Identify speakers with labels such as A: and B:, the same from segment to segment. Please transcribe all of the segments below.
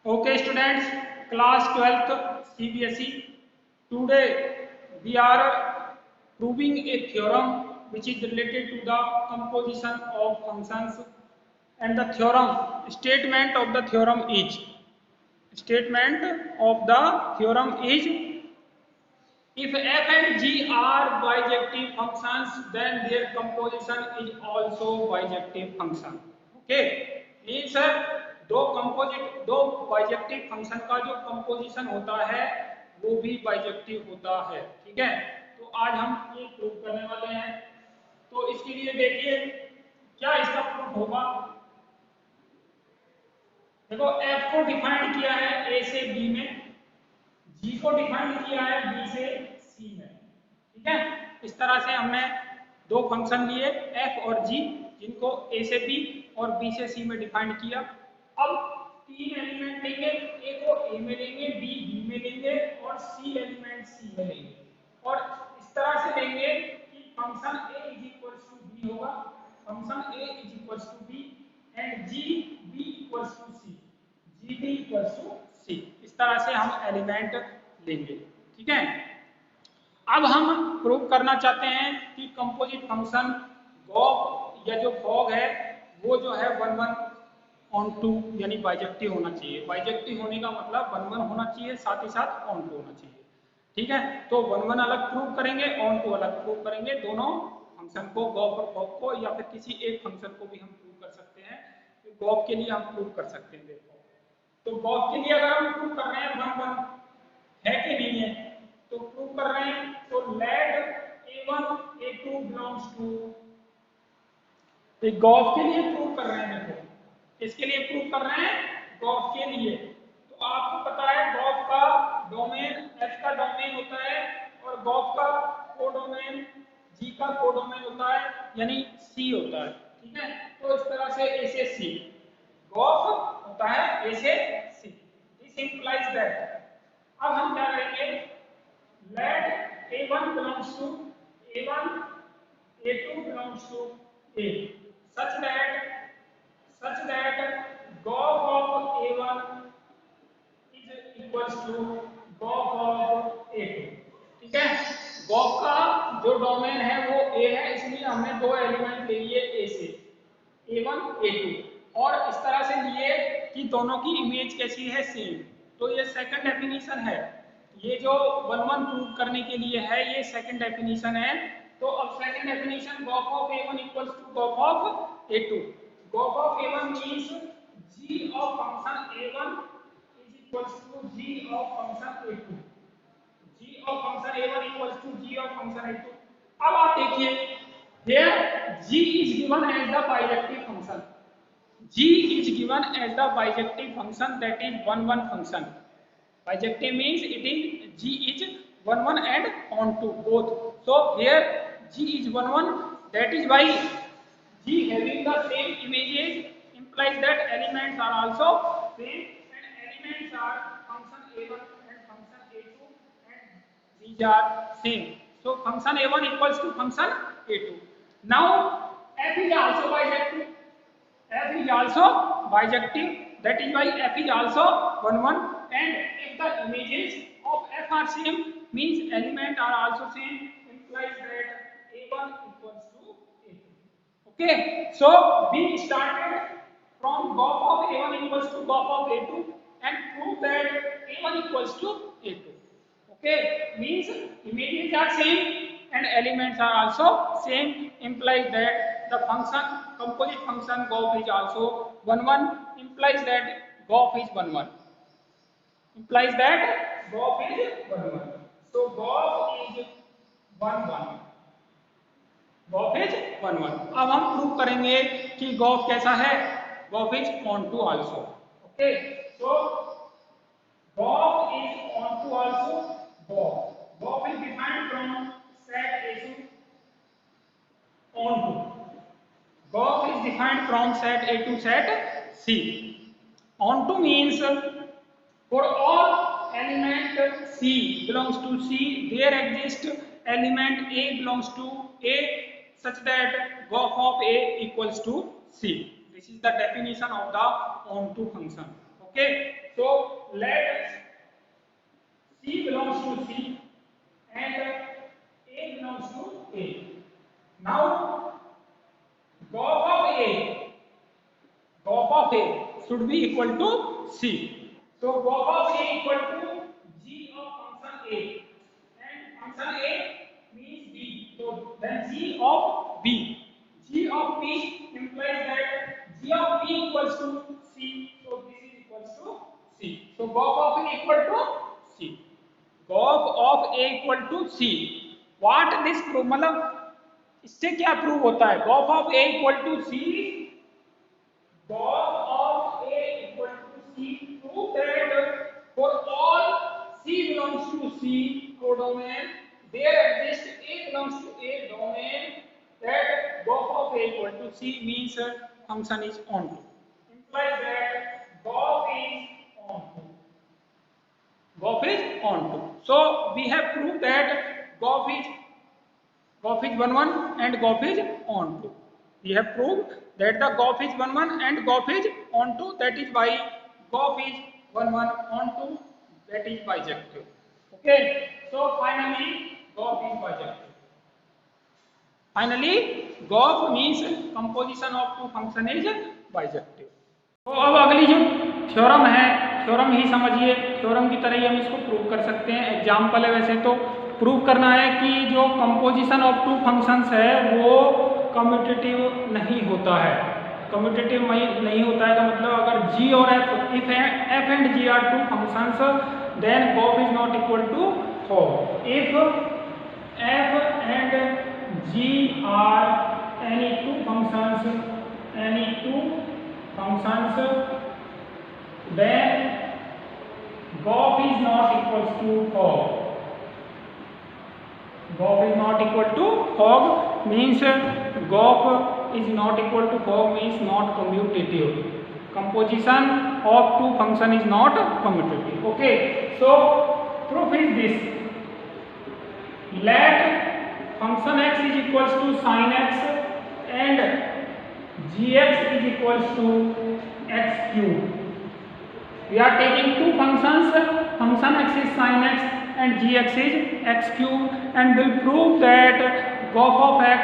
A: Okay, students, class 12th CBSE. Today we are proving a theorem which is related to the composition of functions, and the theorem statement of the theorem is if f and g are bijective functions, then their composition is also bijective function. Okay, means दो bijective function का जो composition होता है वो भी bijective होता है। ठीक है, तो आज हम ये प्रूव करने वाले हैं। तो इसके लिए देखिए क्या इसका प्रूफ होगा। देखो f को डिफाइन किया है a से b में, g को डिफाइन किया है b से c में। ठीक है, इस तरह से हमने दो फंक्शन लिए f और g, जिनको a से b और b से c में डिफाइन किया। अब तीन एलिमेंट लेंगे, a को a में लेंगे, b b में लेंगे और c एलिमेंट c में लेंगे, और इस तरह से लेंगे कि function a is equals to b होगा, function a is equals to b and g b equals to c, g b equals to c। इस तरह से हम एलिमेंट लेंगे। ठीक है, अब हम प्रूव करना चाहते हैं कि कंपोजिट फंक्शन गॉफ या जो फॉग है वो जो है 1 1 ऑन टू यानी बाइजेक्टिव होना चाहिए। बाइजेक्टिव होने का मतलब 1 1 होना चाहिए, साथ ही साथ ऑन टू होना चाहिए। ठीक है, तो 1 1 अलग प्रूव करेंगे, ऑन टू अलग प्रूव करेंगे, दोनों फंक्शन को गॉफ और फॉग को, या फिर किसी एक फंक्शन को भी हम प्रूव कर सकते हैं। तो गॉफ के लिए हम प्रूव कर सकते हैं। देखो तो गॉफ के लिए अगर हम प्रूव कर रहे हैं 1 1 है कि नहीं है, तो प्रूव कर रहे हैं तो late a1 a2 belongs to, Gauff के लिए प्रूव कर रहे हैं। देखो इसके लिए प्रूव कर रहे हैं गॉफ के लिए। तो आपको पता है गॉफ का डोमेन f का डोमेन होता है और गॉफ का कोडोमेन g का कोडोमेन होता है, यानी c होता है। ठीक है, तो इस तरह से a से c गॉफ होता है a से c। दिस इंप्लाइज दैट, अब हम क्या करेंगे, late a1 belongs to a1 a2 belongs to a such that gop of a1 is equals to gop of a2। ठीक है, गॉफ का जो डोमेन है वो a है, इसलिए हमने दो एलिमेंट ले लिए a से, a1 a2, और इस तरह से लिए कि दोनों की इमेज कैसी है, सेम। तो ये सेकंड डेफिनेशन है, ये जो 1 1 प्रूव करने के लिए है ये सेकंड डेफिनेशन है। तो अब second definition gof of a1 equals to gof of a2। Gof of a1 means g of function a1 is equals to g of function a2, g of function a1 equals to g of function a2। अब आप देखिए here g is given as the bijective function, g is given as the bijective function, that is 1 1 function। Bijective means it is g is 1 1 and on to both, so here g is 1 1, that is why g having the same images implies that elements are also same, and elements are function a1 and function a2, and these are same, so function a1 equals to function a2। now f is also bijective, f is also bijective, that is why f is also 1 1, and if the images of f are same means element are also same, implies that a1 equals to a2। okay, so we started from gop of a1 equals to gop of a2 and prove that a1 equals to a2। okay, means images are same and elements are also same, implies that the function composite function gop is also 1 1, implies that gop is 1 1, implies that gop is 1 1, so gop is 1 1, Gauff is 1 1। अब हम prove करेंगे कि gof कैसा है, gof is onto also. Okay, so gof is onto also, gof is defined from set A2 on to, gop is defined from set A to set C। on to means for all element C belongs to C, there exists element A belongs to A such that gop of A equals to C। This is the definition of the on to function। okay, So let C belongs to C and A belongs to A. Now golf of A should be equal to C. So golf of A equal to G of function A, and function A means B. So then G of B. G of B implies that G of B equals to C. So this is equals to C. So golf of A equal to C. Golf of A equal to C. What this proof, मतलब इससे क्या prove होता है? golf of A equal to C. Golf of A equal to C. Prove that for all C belongs to C codomain, there exists A belongs to A domain, that golf of A equal to C means function is onto. Implies that golf is onto. Golf is onto. So we have proved that golf is 1 and golf is onto. We have proved that the golf is 1 and golf is onto. That is why golf is 1 onto. That is bijective. Okay. So finally golf is bijective. Finally golf means composition of two function is bijective. तो अब अगली जो theorem है, theorem ही समझिए, theorem की तरह ही हम इसको प्रूव कर सकते हैं। एग्जाम्पल है वैसे तो प्रूव करना है कि जो कंपोजिशन ऑफ टू फंक्शंस है वो कम्यूटेटिव नहीं होता है। कम्यूटेटिव नहीं होता है का मतलब अगर g और f, if f and g are two functions then golf is not equal to hog। If f and g are any two functions then golf is not equals to hog। golf is not equal to hog means golf is not equal to hog means not commutative. Composition of two function is not commutative. Okay, so proof is this: let function x is equals to sin x and gx is equals to x cube. We are taking two functions, function x is sin x and gx is x cube, and will prove that golf of x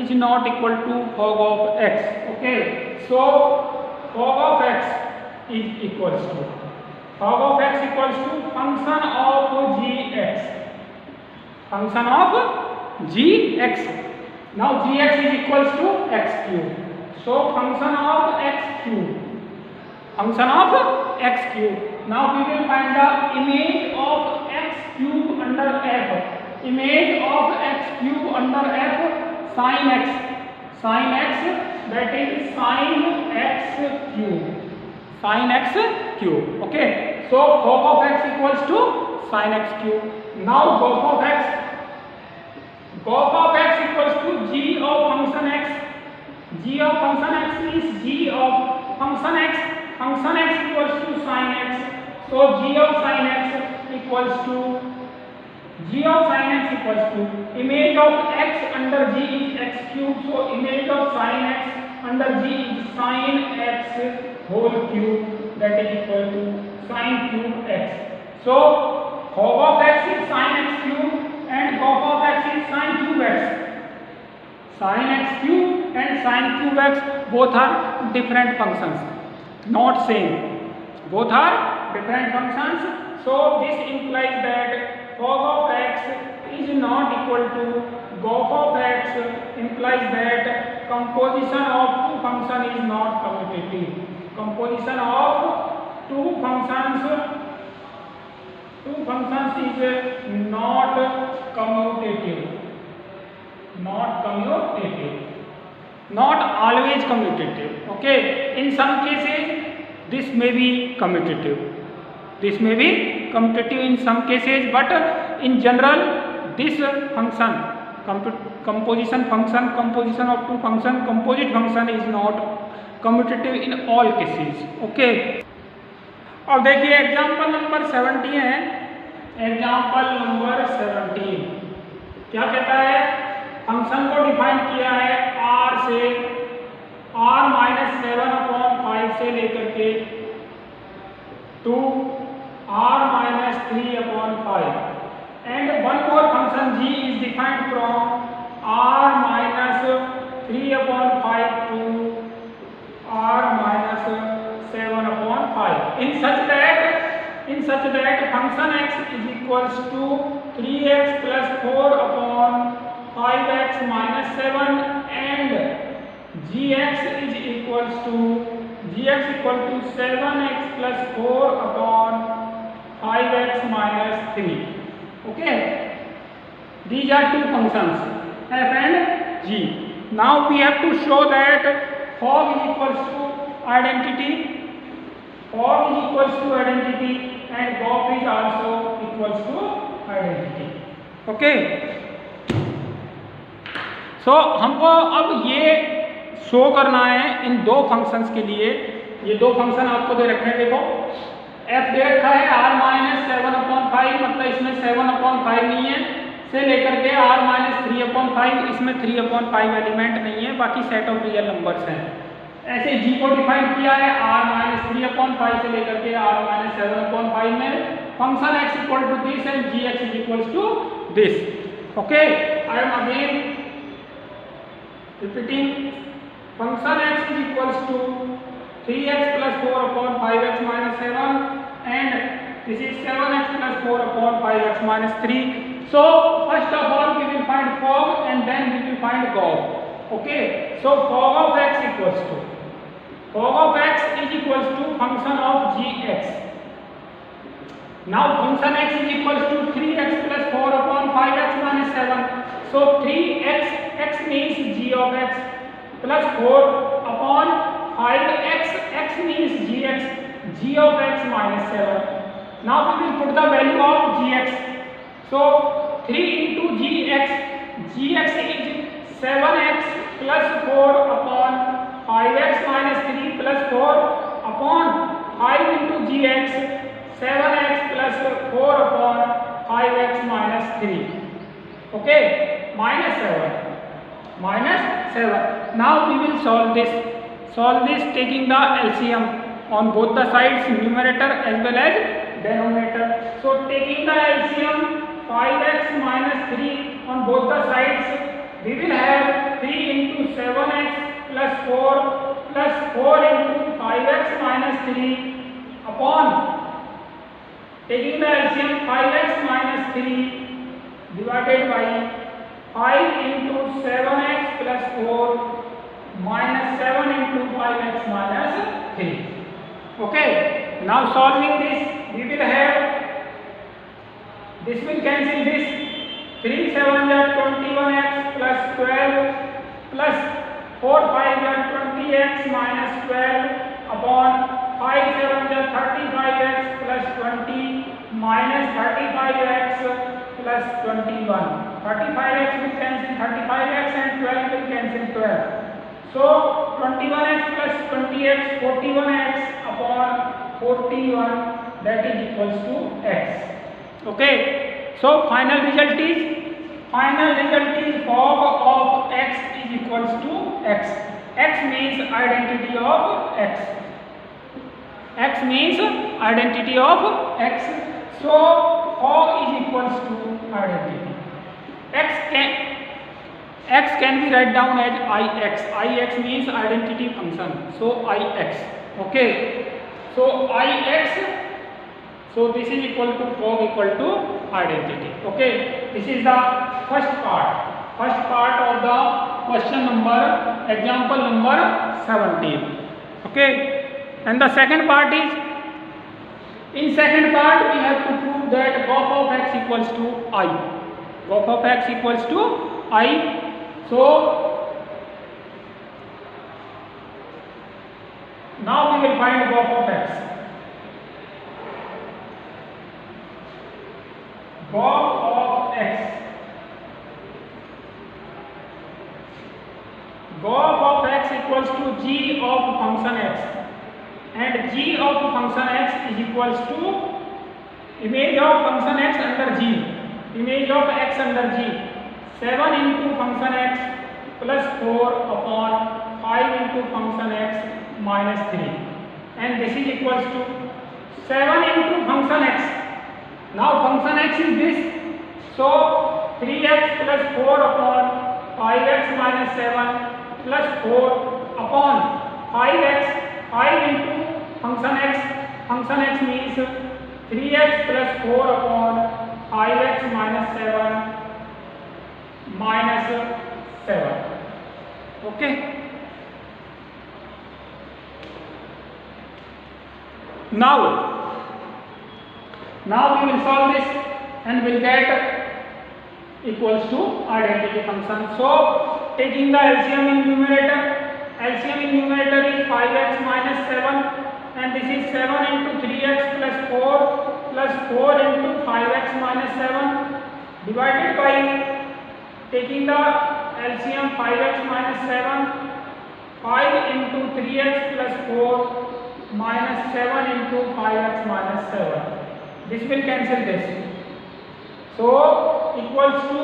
A: is not equal to hog of x. Okay, so hog of x is equals to function of gx, function of gx. Now gx is equals to x cube, so function of x cube, Now we will find the image of x cube under f. Image of x cube under f, sin x, that is sin x cube. Okay, so hog of x equals to sin x cube. Now golf of x equals to g of function x. G of function x is g of function x equals to sin x. So g of sin x equals to image of x under g is x cube. So image of sin x under g is sin x whole cube, that is equal to sin cube x. So hog of x is sin x cube and golf of x is sin cube x. Sin x cube and sin cube x both are different functions, not same. Both are different functions. So this implies that hog of x is not equal to golf of x, implies that composition of two function is not commutative. Composition of two functions is not commutative. Not always commutative. Okay, in some cases this may be commutative, in some cases, but in general this function, composition of two function, composite function is not commutative in all cases. Okay, अब देखिए example number 17 है। Example number 17 क्या कहता है? Function को define किया है r से r -7/5 से लेकर के 2 5 and one more function g is defined from r minus 3 upon 5 to r minus 7 upon 5 in such that function x is equals to 3x plus 4 upon 5x minus 7 and gx is equals to 7x plus 4 upon 5x minus 3. Okay, these are two functions f and g. Now we have to show that fog is equals to identity and gof is also equals to identity. Okay, so हमको अब ये show करना है इन दो functions के लिए। ये दो फंक्शन आपको दे रखे हैं, देखो f दे रखा है r माइनस 7/5, मतलब इसमें 7/5 नहीं है, से लेकर के r माइनस 3/5, इसमें 3/5 एलिमेंट नहीं है, बाकी सेट ऑफ रियल नंबर्स हैं। ऐसे g को डिफाइन किया है r माइनस 3/5 से लेकर के r माइनस 7/5 में function x equal to this and gx is equal to this. Okay, I am again repeating, function x is equals to 3x plus 4 upon 5x minus 7 and this is 7x plus 4 upon 5x minus 3. So first of all we will find fog and then we will find gof. Okay, so fog of x is equals to function of gx. Now function x is equals to 3x plus 4 upon 5x minus 7. So 3x, x means g of x plus 4 upon 5x, x means gx, g of x minus 7. Now we will put the value of gx. So 3 into gx, gx is 7x plus 4 upon 5x minus 3 plus 4 upon 5 into gx, 7x plus 4 upon 5x minus 3. Okay, minus 7. Now we will solve this taking the LCM on both the sides, numerator as well as denominator. So taking the LCM 5x minus 3 on both the sides, we will have 3 into 7x plus 4 into 5x minus 3 upon taking the LCM 5x minus 3 divided by 5 into 7x plus 4 minus 7 into 5x minus 3. Okay, now solving this, we will have, this will cancel this, 3 7 are 21x plus 12 plus 4 5 are 20x minus 12 upon 5 7 are 35x plus 20 minus 35x plus 21. 35x will cancel 35x and 12 will cancel 12. So 21x plus 20x, 41x upon 41, that is equals to x. Okay, so final result is fog of x is equals to x. X means identity of x. X means identity of x. So fog is equals to identity. X can be write down as ix. Ix means identity function. So ix. Okay. So ix. So this is equal to fog equal to identity. Okay. This is the first part. First part of the question number, example number 17. Okay. And the second part is, in second part we have to prove that gof of x equals to I. Gof of x equals to I. So now we will find gof of x. Gof of x. Gof of x equals to g of function x, and g of function x is equals to image of function x under g. Image of x under g, 7 into function x plus 4 upon 5 into function x minus 3, and this is equals to 7 into function x Now function x is this, so 3x plus 4 upon 5x minus 7 plus 4 upon 5x, 5 into function x means 3x plus 4 upon 5x minus 7 minus 7. Okay. Now we will solve this and will get equals to identity function. So taking the LCM in numerator is 5x minus 7 and this is 7 into 3x plus 4 into 5x minus 7 divided by taking the LCM 5x minus 7, 5 into 3x plus 4 minus 7 into 5x minus 7. This will cancel this. So equals to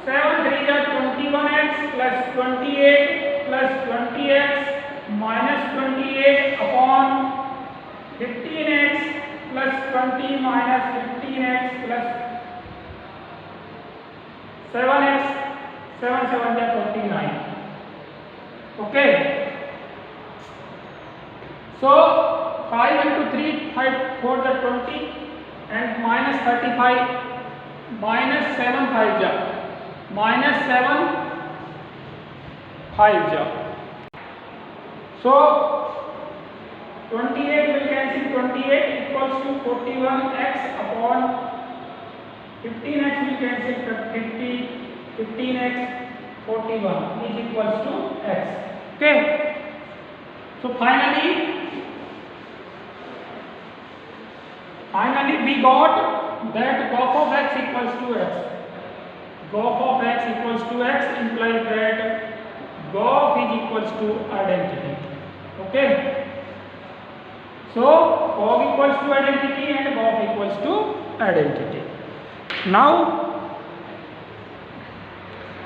A: 7 3 are 21x plus 28 plus 20x minus 28 upon 15x plus 20 minus 15x plus 7x, 7 7 are 29. Okay. So 5 into 3, 5 4 are 20 and minus 35 minus 7 5 ja minus 7 5 ja. So 28 will cancel 28 equals to 41x upon 15x will cancel 50, 15x 41 is equals to x. Okay. So finally we got that gop of x equals to x. Gop of x equals to x implies that gop is equals to identity. Okay. So gop equals to identity and gop equals to identity. Now